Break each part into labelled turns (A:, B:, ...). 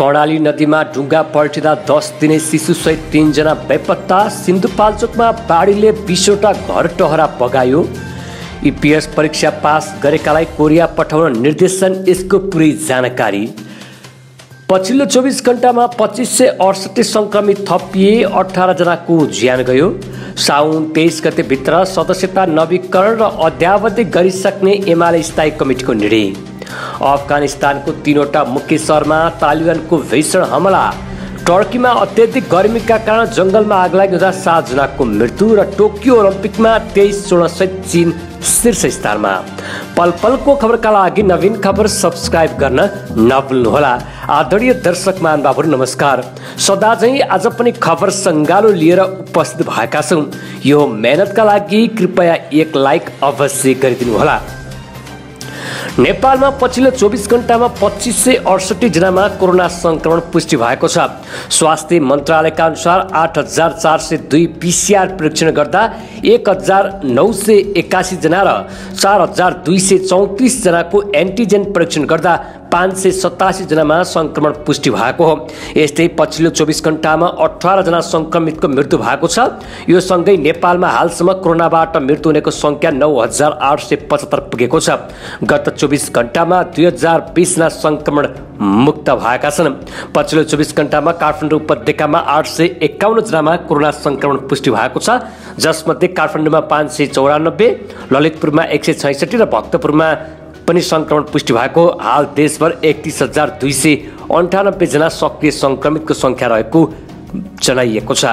A: कर्णाली नदीमा डुङ्गा पल्टिँदा 10 दिने शिशुसहित 3 जना बेपत्ता। सिन्धुपाल्चोकमा बाढीले 20वटा घर टहरा बगायो। ईपीएस परीक्षा पास गरेकालाई कोरिया पठाउन निर्देशन, यसको पुरै जानकारी। पछिल्लो 24 घण्टामा 2568 संक्रमित थपिए, 18 जनाको ज्यान गयो। साउन 23 गते भित्र सदस्यता नवीकरण र अद्यावधि गरिसक्ने एमाले स्थायी कमिटीको निर्णय। अफगानिस्तानको 3वटा मुख्य सहरमा तालिबानको भीषण हमला। टर्कीमा अत्यधिक गर्मीका कारण जंगलमा आगलागी हुँदा 7 जनाको मृत्यु। र टोकियो ओलम्पिकमा 23 स्वर्णसहित चीन शीर्ष स्थानमा। पल पलको खबरका लागि नवीन खबर सब्स्क्राइब गर्न नभुल्नुहोला। आदरणीय दर्शक महानुभावहरू नमस्कार। सदा झैं आज पनि खबर सङ्गालो लिएर उपस्थित भएका छौँ। यो मेहनतका लागि कृपया एक लाइक अवश्य गरिदिनुहोला। नेपालमा पछिल्लो 24 घण्टामा 2568 जनामा कोरोना संक्रमण पुष्टि भएको छ। स्वास्थ्य मन्त्रालयका अनुसार 8402 पीसीआर परीक्षण गर्दा 1981 जना र 4234 जनाको एन्टिजेन परीक्षण गर्दा 587 जनामा संक्रमण पुष्टि भएको हो। यस्तै पछिल्लो 24 घण्टामा 18 जना संक्रमितको मृत्यु भएको छ। यो सँगै नेपालमा हालसम्म कोरोनाबाट मृत्यु हुनेको संख्या 9875 पुगेको छ। गत 24 घण्टामा 2020 जना संक्रमण मुक्त भएका छन्। पछिल्लो 24 घण्टामा काठमाडौँ उपत्यकामा 851 जनामा कोरोना संक्रमण पुष्टि भएको छ, जसमध्ये काठमाडौँमा 594, ललितपुरमा 166 र भक्तपुरमा पनि संक्रमण पुष्टि भएको। हाल देशभर 31298 जना सक्रिय संक्रमितको संख्या रहेको जनाइएको छ।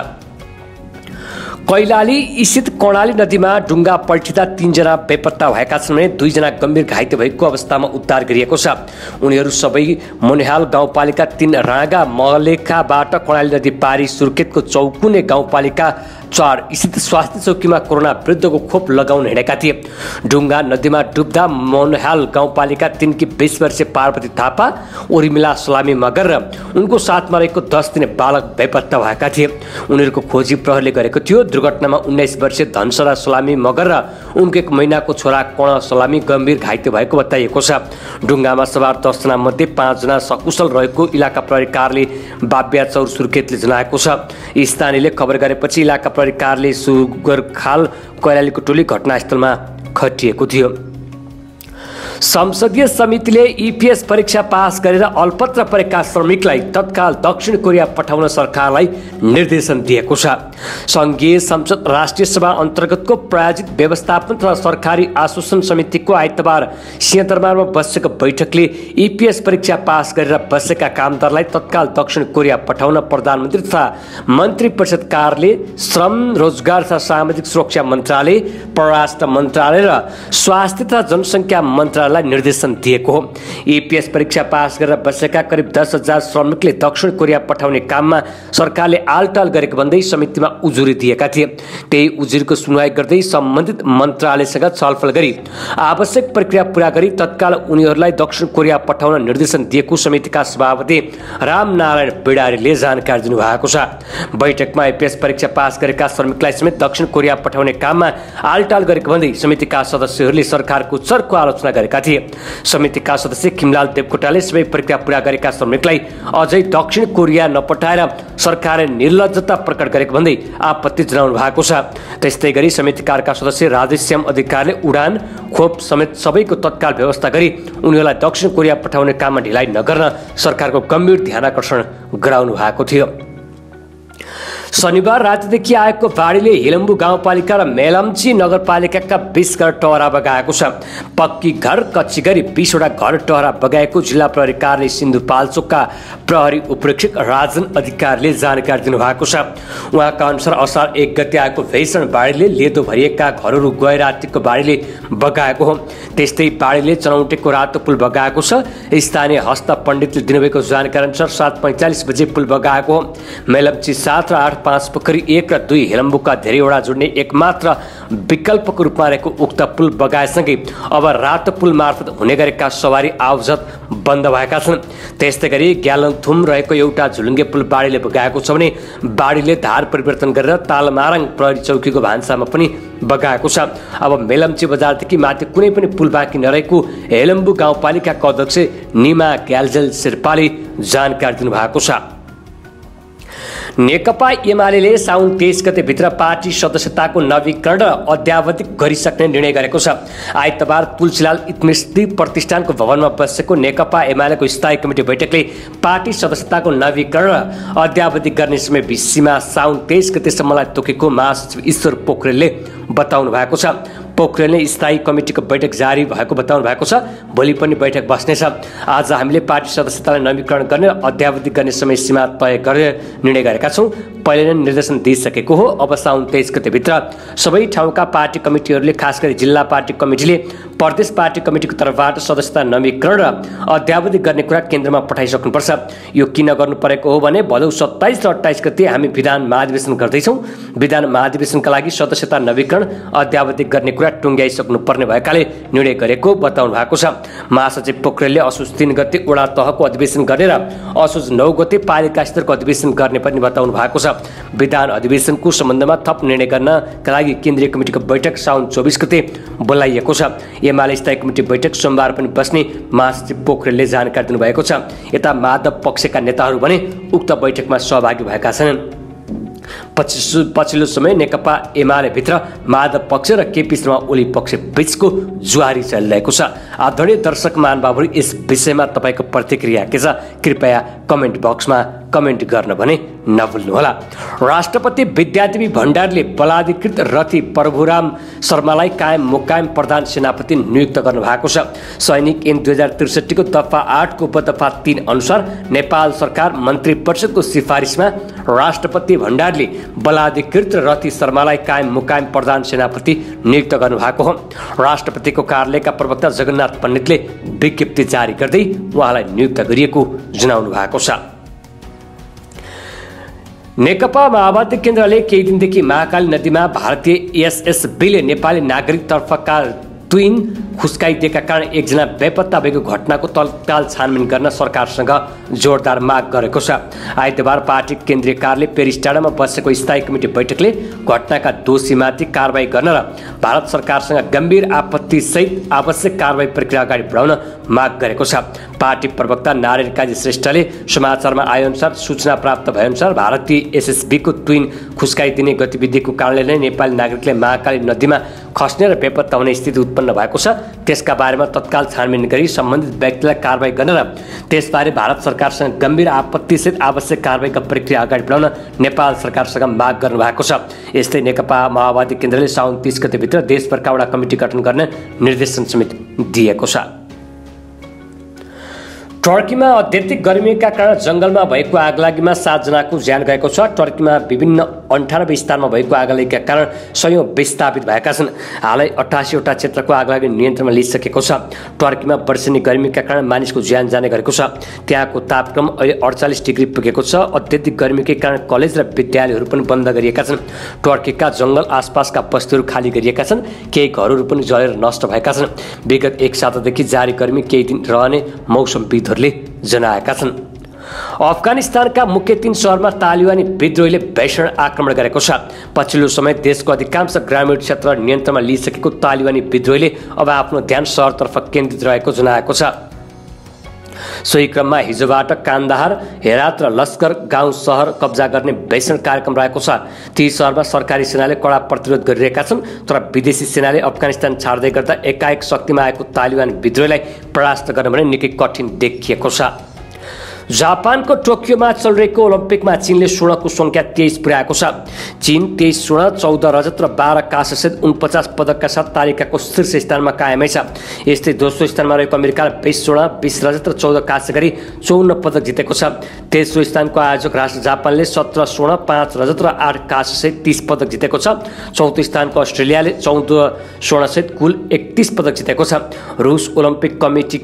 A: कैलाली स्थित कर्णाली नदीमा डुङ्गा पल्टिँदा 3 जना बेपत्ता भएका छन् भने 2 जना गम्भीर घाइते भएको अवस्थामा उद्धार गरिएको छ। उनीहरू सबै मुनिहाल गाउँपालिका 3 राँगा मलेखाबाट कर्णाली नदी पारी सुर्खेतको चौकुने गाउँपालिका 4 स्थित स्वास्थ्य चौकीमा कोरोना विरुद्धको खोप लगाउन हिँडेका थिए। डुङ्गा नदीमा डुब्दा मुनिहाल गाउँपालिका 3 की 20 वर्षीय पार्वती थापा, उर्मिला सलामी मगर र उनको साथमा रहेको 10 दिने बालक बेपत्ता भएका थिए। उनीहरूको खोजी प्रहरीले गरेको थियो। दुर्घटनामा 19 वर्षीय धनसरा सलामी मगर र उनको 1 महिनाको छोरा कर्ण सलामी गम्भीर घाइते भएको बताइएको छ। डुङ्गामा सवार 10 जना मध्ये 5 जना सकुशल रहेको इलाका प्रहरी कार्यालय बाब्याचौर सुर्खेतले जनाएको छ। स्थानीयले खबर गरेपछि इलाका प्रहरी कार्यालय सुगरखाल कैलालीको टोली घटनास्थलमा खटिएको थियो। संसदीय समितिले ईपीएस परीक्षा पास गरेर अल्पत्र परेका श्रमिकलाई तत्काल दक्षिण कोरिया पठाउन सरकारलाई निर्देशन दिएको छ। संघीय संसद राष्ट्रिय सभा अन्तर्गतको प्रायोजित व्यवस्थापन तथा सरकारी आश्वासन समितिको आइतबार सिंहदरबारमा बसेको बैठकले ईपीएस परीक्षा पास गरेर बसेका कामदारलाई तत्काल दक्षिण कोरिया पठाउन प्रधानमन्त्री तथा मन्त्री परिषद कार्यालय, श्रम रोजगार तथा सामाजिक सुरक्षा मन्त्रालय, परराष्ट्र मन्त्रालय र स्वास्थ्य तथा जनसङ्ख्या मन्त्रालय निर्देशन दिएको हो। ईपीएस परीक्षा पास गरेर बसेका करिब 10,000 श्रमिकले दक्षिण कोरिया पठाउने काममा सरकारले आलटाल गरेको भन्दै समितिमा उजुरी दिएका थिए। त्यही उजुरीको सुनवाई गर्दै सम्बन्धित मन्त्रालयसँग छलफल गरी आवश्यक प्रक्रिया पूरा गरी तत्काल उनीहरूलाई दक्षिण कोरिया पठाउन निर्देशन दिएको समितिका सभापति रामनारायण बिडारीले जानकारी दिनुभएको छ। बैठकमा ईपीएस परीक्षा पास गरेका श्रमिकलाई समेत दक्षिण कोरिया पठाउने काममा आलटाल गरेको भन्दै समितिका सदस्यहरूले सरकारको चर्को आलोचना गरेका थिए। समितिका सदस्य खिमलाल देवकोटाले सबै प्रक्रिया पूरा गरेका श्रमिकलाई अझै दक्षिण कोरिया नपठाएर सरकारले निर्लज्जता प्रकट गरेको भन्दै आपत्ति जनाउनु भएको छ। त्यस्तै गरी समितिका सदस्य राजेश्याम अधिकारीले उडान, खोप समेत सबैको तत्काल व्यवस्था गरी उनीहरूलाई दक्षिण कोरिया पठाउने काममा ढिलाइ नगर्न सरकारको गम्भीर ध्यानाकर्षण गराउनु भएको थियो। शनिबार रातिदेखि आएको बाढीले हिलम्बु गाउँपालिका र मेलम्ची नगरपालिकाका 20 घर टहरा बगाएको छ। पक्की घर, कच्ची गरी 20 वटा घर टहरा बगाएको जिल्ला प्रहरी कार्यालय सिन्धुपाल्चोकका प्रहरी उपरीक्षक राजन अधिकारीले जानकारी दिनुभएको छ। उहाँका अनुसार असार 1 गते आएको भीषण बाढीले लेदो भरिएका घरहरू गए रातिको बाढीले बगाएको हो। त्यस्तै बाढीले चनौटेको रातो पुल बगाएको छ। स्थानीय हस्त पण्डितले दिनुभएको जानकारी अनुसार 7:45 बजे पुल बगाएको हो। मेलम्ची 7 र 8 5 पोखरी 1 र 2 हेलम्बुका धेरैवटा जोड्ने एकमात्र विकल्पको रूपमा रहेको उक्त पुल बगाएसँगै अब रातो पुल मार्फत हुने गरेका सवारी आवजत बन्द भएका छन्। त्यस्तै गरी ग्यालङथुम रहेको एउटा झुलुङ्गे पुल बाढीले बगाएको छ भने बाढीले धार परिवर्तन गरेर तालमाराङ प्रहरी चौकीको भान्सामा पनि बगाएको छ। अब मेलम्ची बजारदेखि माथि कुनै पनि पुल बाँकी नरहेको हेलम्बु गाउँपालिकाका अध्यक्ष निमा ग्याल्जेल शेर्पाले जानकारी दिनुभएको छ। नेकपा एमाले साउन 23 गतेभित्र पार्टी सदस्यताको नवीकरण र अद्यावधिक गरिसक्ने निर्णय गरेको छ। आइतबार तुलसीलाल स्मृति प्रतिष्ठानको भवनमा बसेको नेकपा एमालेको स्थायी कमिटी बैठकले पार्टी सदस्यताको नवीकरण र अद्यावधिक गर्ने समय सीमा साउन 23 गतेसम्मलाई तोकेको महासचिव ईश्वर पोखरेलले बताउनु भएको छ। पोखरेलले स्थायी कमिटीको बैठक जारी भएको बताउनु भएको छ। भोलि पनि बैठक बस्नेछ। आज हामीले पार्टी सदस्यतालाई नवीकरण गर्ने र अद्यावधिक गर्ने समय सीमा तय गरेर निर्णय गरेका छौँ। पहिले नै निर्देशन दिइसकेको हो। अब साउन 23 गतेभित्र सबै ठाउँका पार्टी कमिटीहरूले खास गरी जिल्ला पार्टी कमिटीले प्रदेश पार्टी कमिटीको तर्फबाट सदस्यता नवीकरण र अद्यावधिक गर्ने कुरा केन्द्रमा पठाइसक्नुपर्छ। यो किन गर्नु परेको हो भने भदौ 27 र 28 गते हामी विधान महाधिवेशन गर्दैछौँ। विधान महाधिवेशनका लागि सदस्यता नवीकरण अद्यावधिक गर्ने कुरा टुङ्ग्याइसक्नु पर्ने भएकाले निर्णय गरेको बताउनु भएको छ। महासचिव पोखरेलले असोज 3 गते वडा तहको अधिवेशन गरेर असोज 9 गते पालिका स्तरको अधिवेशन गर्ने पनि बताउनु भएको छ। विधान अधिवेशनको सम्बन्धमा थप निर्णय गर्नका लागि केन्द्रीय कमिटीको बैठक साउन 24 गते बोलाइएको छ। एमाले स्थायी कमिटी बैठक सोमबार पनि बस्ने महासचिव पोखरेलले जानकारी दिनुभएको छ। यता माधव पक्षका नेताहरू भने उक्त बैठकमा सहभागी भएका छन्। पछिल्लो समय नेकपा एमाले भित्र माधव पक्ष र केपी शर्मा ओली पक्ष बीचको जुहारी चलिरहेको छ। आदरणीय दर्शक महानुभावहरू, यस विषयमा तपाईँको प्रतिक्रिया के छ? कृपया कमेन्ट बक्समा कमेन्ट गर्न भने नभुल्नुहोला। राष्ट्रपति विद्यादेवी भण्डारीले बलाधिकृत रथी प्रभुराम शर्मालाई कायम मुकायम प्रधान सेनापति नियुक्त गर्नु भएको छ। सैनिक ऐन 2063 को दफा 8 को उपदफा 3 अनुसार नेपाल सरकार मन्त्री परिषदको सिफारिसमा राष्ट्रपति भण्डारीले बलाधिकृत रथी शर्मालाई कायम मुकायम प्रधान सेनापति नियुक्त गर्नु भएको हो। राष्ट्रपतिको कार्यालयका प्रवक्ता जगन्नाथ पण्डितले विज्ञप्ति जारी गर्दै उहाँलाई नियुक्त गरिएको जनाउनु भएको छ। नेकपा माओवादी केन्द्रले केही दिनदेखि महाकाली नदीमा भारतीय एसएसबीले नेपाली नागरिकतर्फका ट्विन खुस्काइदिएका कारण एकजना बेपत्ता भएको घटनाको तत्काल छानबिन गर्न सरकारसँग जोरदार माग गरेको छ। आइतबार पार्टी केन्द्रीय कार्यालय पेरिस टाडामा बसेको स्थायी कमिटी बैठकले घटनाका दोषीमाथि कारबाही गर्न र भारत सरकारसँग गम्भीर आपत्तिसहित आवश्यक कारबाही प्रक्रिया अगाडि बढाउन माग गरेको छ। पार्टी प्रवक्ता नारायण काजी श्रेष्ठले समाचारमा आएअनुसार सूचना प्राप्त भएअनुसार भारतीय एसएसबीको ट्विन खुस्काइदिने गतिविधिको कारणले नै नेपाली नागरिकले महाकाली नदीमा खस्ने र बेपत्ता हुने स्थिति उत्पन्न भएको छ। त्यसका बारेमा तत्काल छानबिन गरी सम्बन्धित व्यक्तिलाई कारबाही गर्न र त्यसबारे भारत सरकारसँग गम्भीर आपत्तिसहित आवश्यक कारबाहीका प्रक्रिया अगाडि बढाउन नेपाल सरकारसँग माग गर्नु भएको छ। यस्तै नेकपा माओवादी केन्द्रले साउन 30 गतेभित्र देशभरका वडा कमिटी गठन गर्ने निर्देशन समेत दिएको छ। टर्कीमा अत्यधिक गर्मीका कारण जंगलमा भएको आगलागीमा 7 जनाको ज्यान गएको छ। टर्कीमा विभिन्न 98 स्थानमा भएको आगलागीका कारण सयौं विस्थापित भएका छन्। हालै 88 वटा क्षेत्रको आगलागी नियन्त्रणमा लिइसकेको छ। टर्कीमा वर्षेनी गर्मीका कारण मानिसको ज्यान जाने गरेको छ। त्यहाँको तापक्रम अहिले 48 डिग्री पुगेको छ। अत्यधिक गर्मीकै कारण कलेज र विद्यालयहरू पनि बन्द गरिएका छन्। टर्कीका जंगल आसपासका बस्तीहरू खाली गरिएका छन्। केही घरहरू पनि जलेर नष्ट भएका छन्। विगत एक सातादेखि जारी गर्मी केही दिन रहने मौसमविदहरूले जनाएका छन्। अफगानिस्तानका मुख्य 3 शहरमा तालिबानी विद्रोहीले भीषण आक्रमण गरेको छ। पछिल्लो समय देशको अधिकांश ग्रामीण क्षेत्र नियन्त्रणमा लिइसकेको तालिबानी विद्रोहीले अब आफ्नो ध्यान सहरतर्फ केन्द्रित रहेको जनाएको छ। सोही क्रममा हिजोबाट कान्दाहार, हेरात र लस्कर गाउँ सहर कब्जा गर्ने भीषण कार्यक्रम रहेको छ। ती सहरमा सरकारी सेनाले कडा प्रतिरोध गरिरहेका छन्, तर विदेशी सेनाले अफगानिस्तान छाड्दै गर्दा एकाएक शक्तिमा आएको तालिबान विद्रोहीलाई परास्त गर्न भने निकै कठिन देखिएको छ। जापानको टोकियोमा चलिरहेको ओलम्पिकमा चीनले स्वर्णको संख्या 23 पुर्याएको छ। चीन 23 स्वर्ण, 14 रजत र 12 काँससहित 49 पदकका साथ तालिकाको शीर्ष स्थानमा कायमै छ। यस्तै दोस्रो स्थानमा रहेको अमेरिकाले 20 स्वर्ण, 20 रजत र 14 काँस गरी 54 पदक जितेको छ। तेस्रो स्थानको आयोजक राष्ट्र जापानले 17 स्वर्ण, 5 रजत र 8 काँससहित 30 पदक जितेको छ। चौथो स्थानको अस्ट्रेलियाले 14 स्वर्णसहित कुल 31 पदक जितेको छ। रुस ओलम्पिक कमिटी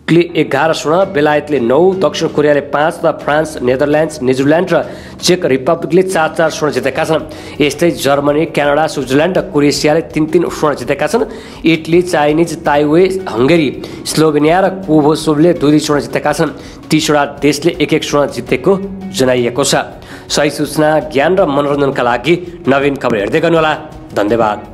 A: 11 स्वर्ण, बेलायतले 9, दक्षिण कोरियाले 5 तथा फ्रान्स, नेदरल्यान्ड्स, न्युजिल्यान्ड र चेक रिपब्लिकले 4-4 स्वर्ण जितेका छन्। यस्तै जर्मनी, क्यानाडा, स्विजरल्यान्ड र क्रोएसियाले 3-3 स्वर्ण जितेका छन्। इटली, चाइनिज, ताइवे, हङ्गेरी, स्लोभेनिया र कोभोसोभले 2-2 स्वर्ण जितेका छन्। 30वटा देशले 1-1 स्वर्ण जितेको जनाइएको छ। सही सूचना, ज्ञान र मनोरञ्जनका लागि नवीन खबर हेर्दै गर्नुहोला। धन्यवाद।